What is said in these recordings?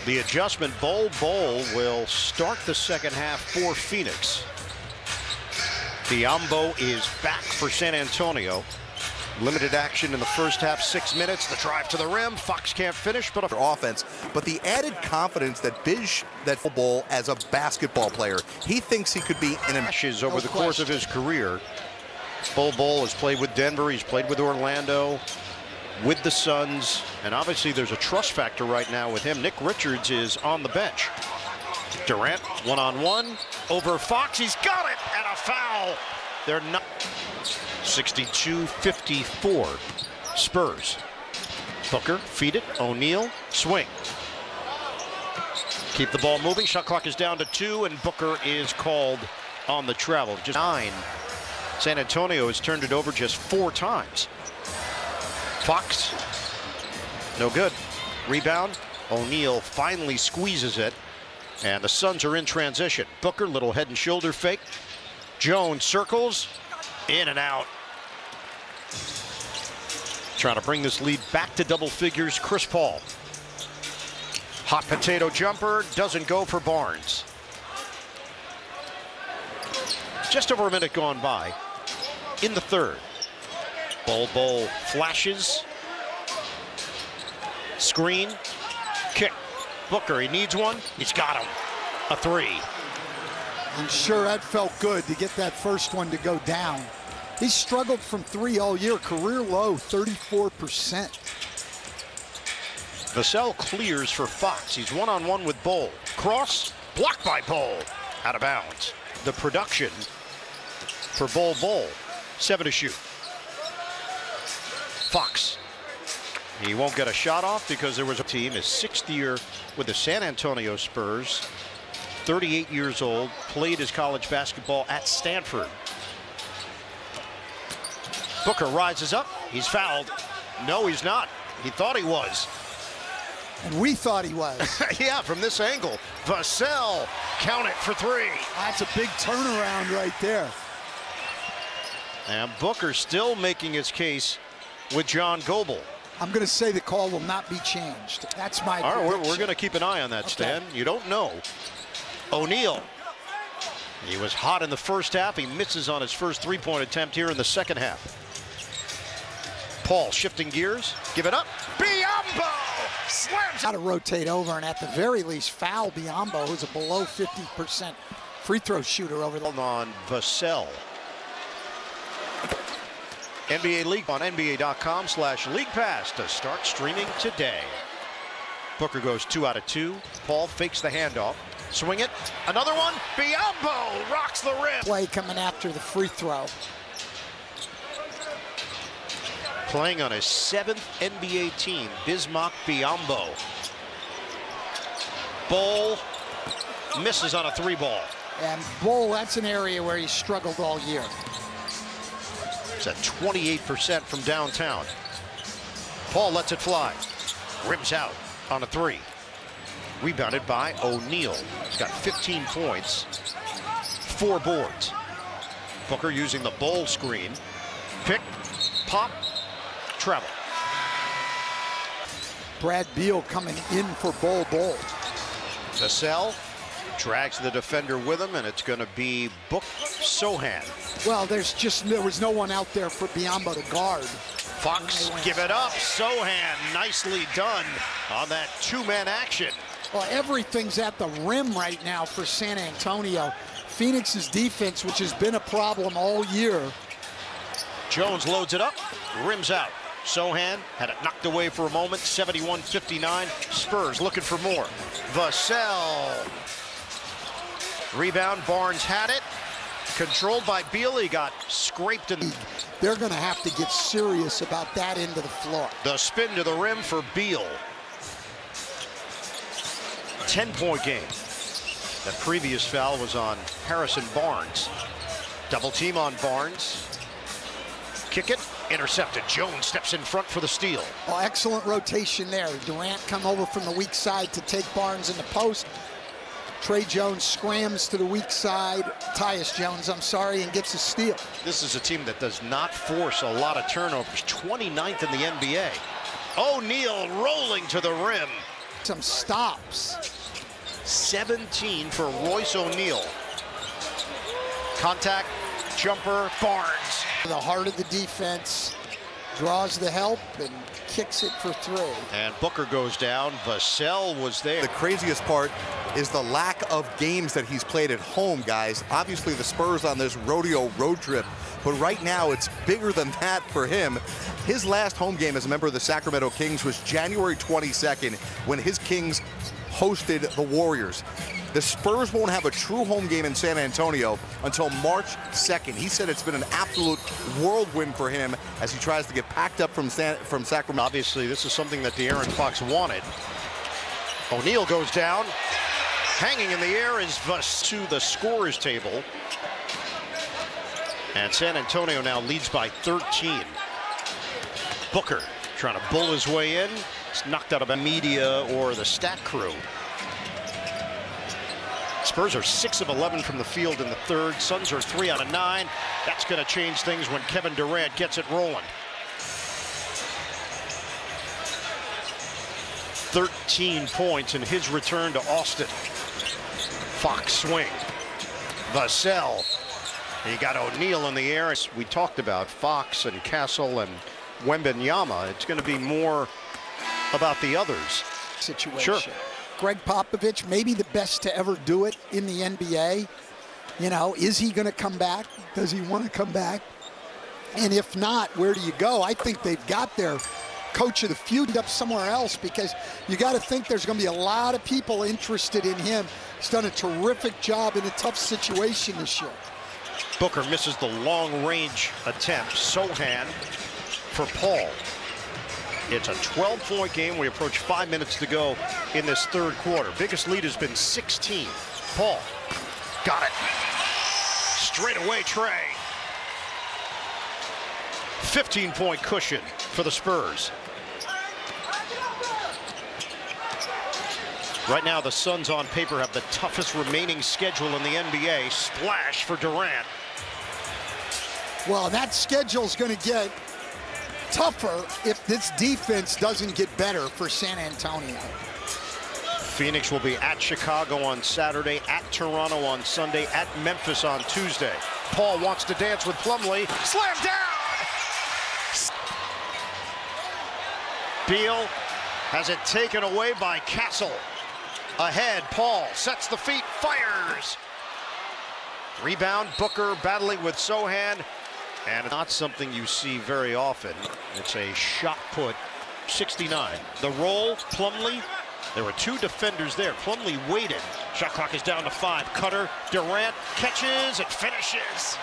The adjustment, Bol will start the second half for Phoenix. Biyombo is back for San Antonio. Limited action in the first half, 6 minutes. The drive to the rim. Fox can't finish, but offense. But the added confidence that Bol as a basketball player, he thinks he could be in ashes over the course of his career. Bol has played with Denver. He's played with Orlando, with the Suns, and obviously there's a trust factor right now with him. Nick Richards is on the bench. Durant one-on-one over Fox. He's got it, and a foul. They're not. 62-54 Spurs. Booker, feed it. O'Neal, swing. Keep the ball moving. Shot clock is down to 2, and Booker is called on the travel. Just 9. San Antonio has turned it over just 4 times. Fox, no good. Rebound. O'Neal finally squeezes it, and the Suns are in transition. Booker, little head and shoulder fake. Jones circles, in and out. Trying to bring this lead back to double figures. Chris Paul. Hot potato jumper, doesn't go for Barnes. Just over a minute gone by in the third. Bol flashes. Screen. Kick. Booker, he needs one. He's got him. A 3. I'm sure that felt good to get that first one to go down. He struggled from 3 all year. Career low, 34%. Vassell clears for Fox. He's one-on-one with Bol. Cross. Blocked by Bol. Out of bounds. The production for Bol. 7 to shoot. Fox. He won't get a shot off because there was a team, his 6th year with the San Antonio Spurs. 38 years old, played his college basketball at Stanford. Booker rises up. He's fouled. No, he's not. He thought he was. And we thought he was. Yeah, from this angle. Vassell, count it for 3. That's a big turnaround right there. And Booker still making his case with John Goebel. I'm going to say the call will not be changed. That's my All right, prediction. we're going to keep an eye on that, Stan. You don't know. O'Neal. He was hot in the first half. He misses on his first 3-point attempt here in the second half. Paul shifting gears. Give it up. Biyombo slams. Got to rotate over and at the very least foul Biyombo, who's a below 50% free throw shooter over the on Vassell. NBA League on NBA.com/League Pass to start streaming today. Booker goes 2 out of 2. Paul fakes the handoff. Swing it. Another one. Biyombo rocks the rim. Play coming after the free throw. Playing on his 7th NBA team, Bismack Biyombo. Bol misses on a 3-ball. And Bol, that's an area where he struggled all year. It's at 28% from downtown. Paul lets it fly. Rims out on a 3. Rebounded by O'Neal. He's got 15 points, 4 boards. Booker using the Bol screen. Pick, pop, travel. Brad Beal coming in for Bol. Vassell drags the defender with him, and it's going to be Book Sohan. Well, there was no one out there for Biyombo to guard. Fox, give it up. Sohan, nicely done on that 2-man action. Well, everything's at the rim right now for San Antonio. Phoenix's defense, which has been a problem all year. Jones loads it up, rims out. Sohan had it knocked away for a moment. 71-59. Spurs looking for more. Vassell. Rebound. Barnes had it. Controlled by Beal. He got scraped in. They're going to have to get serious about that end of the floor. The spin to the rim for Beal. 10-point game. The previous foul was on Harrison Barnes. Double team on Barnes. Kick it. Intercepted. Jones steps in front for the steal. Well, excellent rotation there. Durant come over from the weak side to take Barnes in the post. Trey Jones scrams to the weak side. Tyus Jones, I'm sorry, and gets a steal. This is a team that does not force a lot of turnovers. 29th in the NBA. O'Neal rolling to the rim. Some stops. 17 for Royce O'Neal. Contact, jumper, Barnes. The heart of the defense, draws the help and kicks it for 3. And Booker goes down. Vassell was there. The craziest part is the lack of games that he's played at home, guys. Obviously, the Spurs on this rodeo road trip, but right now it's bigger than that for him. His last home game as a member of the Sacramento Kings was January 22nd when his Kings hosted the Warriors. The Spurs won't have a true home game in San Antonio until March 2nd. He said it's been an absolute whirlwind for him as he tries to get packed up from Sacramento. Obviously, this is something that De'Aaron Fox wanted. O'Neal goes down. Hanging in the air is to the scorer's table. And San Antonio now leads by 13. Booker trying to bull his way in. It's knocked out of the media or the stat crew. Spurs are 6 of 11 from the field in the third. Suns are 3 out of 9. That's going to change things when Kevin Durant gets it rolling. 13 points in his return to Austin. Fox swing. Vassell. You got O'Neal in the air. As we talked about Fox and Castle and Wembanyama. It's going to be more about the others. Situation. Sure. Greg Popovich, maybe the best to ever do it in the NBA. You know, is he going to come back? Does he want to come back? And if not, where do you go? I think they've got their coach of the future up somewhere else, because you got to think there's going to be a lot of people interested in him. He's done a terrific job in a tough situation this year. Booker misses the long-range attempt. Sohan for Paul. It's a 12-point game. We approach 5 minutes to go in this third quarter. Biggest lead has been 16. Paul got it. Straight away, Trey. 15-point cushion for the Spurs. Right now, the Suns on paper have the toughest remaining schedule in the NBA. Splash for Durant. Well, that schedule's going to get tougher if this defense doesn't get better for San Antonio. Phoenix will be at Chicago on Saturday, at Toronto on Sunday, at Memphis on Tuesday. Paul wants to dance with Plumlee. Slam down! Beal has it taken away by Castle. Ahead, Paul sets the feet, fires. Rebound, Booker battling with Sohan. And not something you see very often. It's a shot put, 69. The roll, Plumlee. There were 2 defenders there. Plumlee waited. Shot clock is down to 5. Cutter, Durant catches and finishes.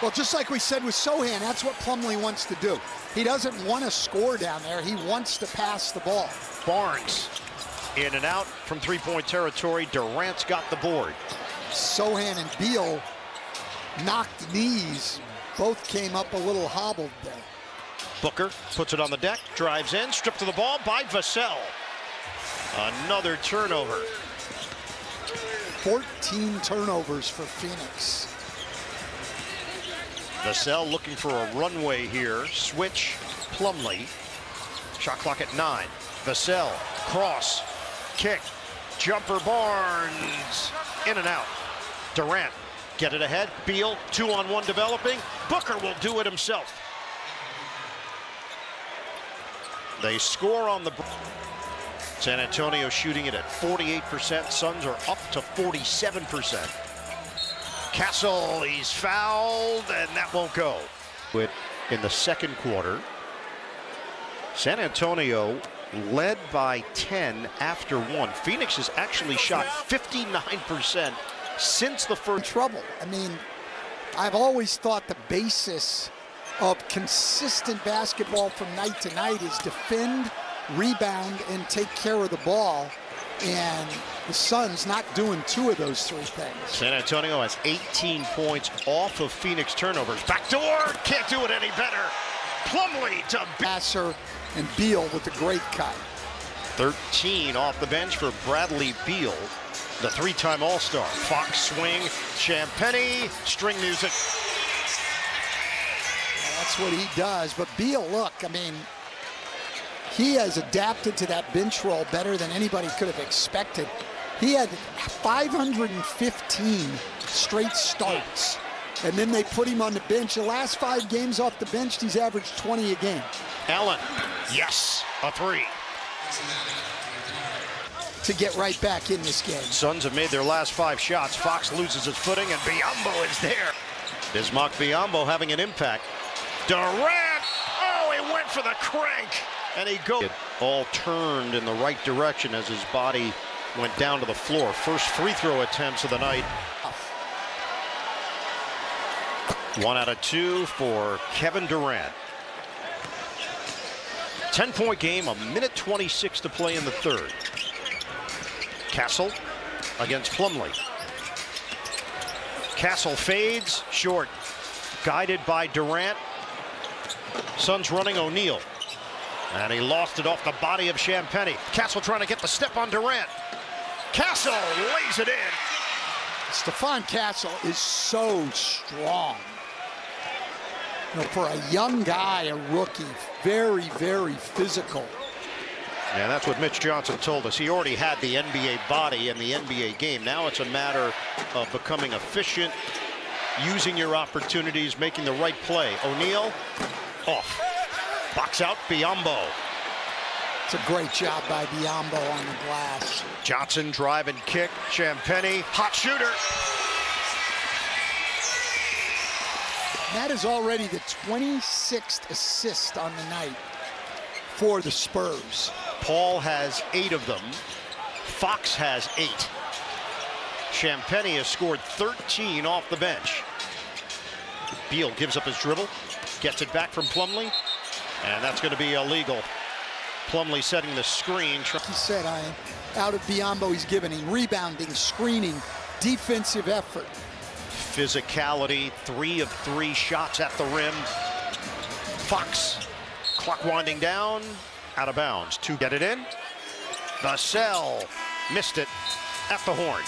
Well, just like we said with Sohan, that's what Plumlee wants to do. He doesn't want to score down there. He wants to pass the ball. Barnes in and out from three-point territory. Durant's got the board. Sohan and Beal knocked knees. Both came up a little hobbled there. Booker puts it on the deck, drives in, stripped to the ball by Vassell. Another turnover. 14 turnovers for Phoenix. Vassell looking for a runway here. Switch, Plumlee. Shot clock at 9. Vassell, cross, kick, jumper, Barnes. In and out. Durant, get it ahead. Beal, 2-on-1 developing. Booker will do it himself. They score on the... San Antonio shooting it at 48%. Suns are up to 47%. Castle, he's fouled, and that won't go. In the second quarter, San Antonio led by 10 after 1. Phoenix has actually shot 59% since the first. Trouble. I mean, I've always thought the basis of consistent basketball from night to night is defend, rebound, and take care of the ball. And the Suns not doing 2 of those 3 things. San Antonio has 18 points off of Phoenix turnovers. Backdoor, can't do it any better. Plumlee to Passer and Beal with a great cut. 13 off the bench for Bradley Beal, the 3-time All-Star. Fox swing, Champagny, string music. That's what he does. But Beal, look, I mean, He has adapted to that bench role better than anybody could have expected. He had 515 straight starts, and then they put him on the bench. The last 5 games off the bench, he's averaged 20 a game. Allen, yes, a 3. To get right back in this game. Suns have made their last 5 shots. Fox loses his footing, and Biyombo is there. Bismack Biyombo having an impact. Durant, oh, he went for the crank, and he goes. It all turned in the right direction as his body went down to the floor. First free throw attempts of the night. 1 out of 2 for Kevin Durant. 10-point game, a minute 26 to play in the third. Castle against Plumlee. Castle fades, short. Guided by Durant. Suns running O'Neal. And he lost it off the body of Champagnie. Castle trying to get the step on Durant. Castle lays it in. Stephon Castle is so strong. You know, for a young guy, a rookie, very, very physical. And that's what Mitch Johnson told us. He already had the NBA body and the NBA game. Now it's a matter of becoming efficient, using your opportunities, making the right play. O'Neal off. Box out, Biyombo. It's a great job by Biyombo on the glass. Johnson drive and kick. Champagnie, hot shooter. That is already the 26th assist on the night for the Spurs. Paul has 8 of them. Fox has 8. Champagnie has scored 13 off the bench. Beal gives up his dribble, gets it back from Plumlee, and that's going to be illegal. Plumlee setting the screen. He said, out of Biyombo, he's given him rebounding, screening, defensive effort. Physicality, 3 of 3 shots at the rim. Fox, clock winding down, out of bounds. To get it in. The cell, missed it at the horn.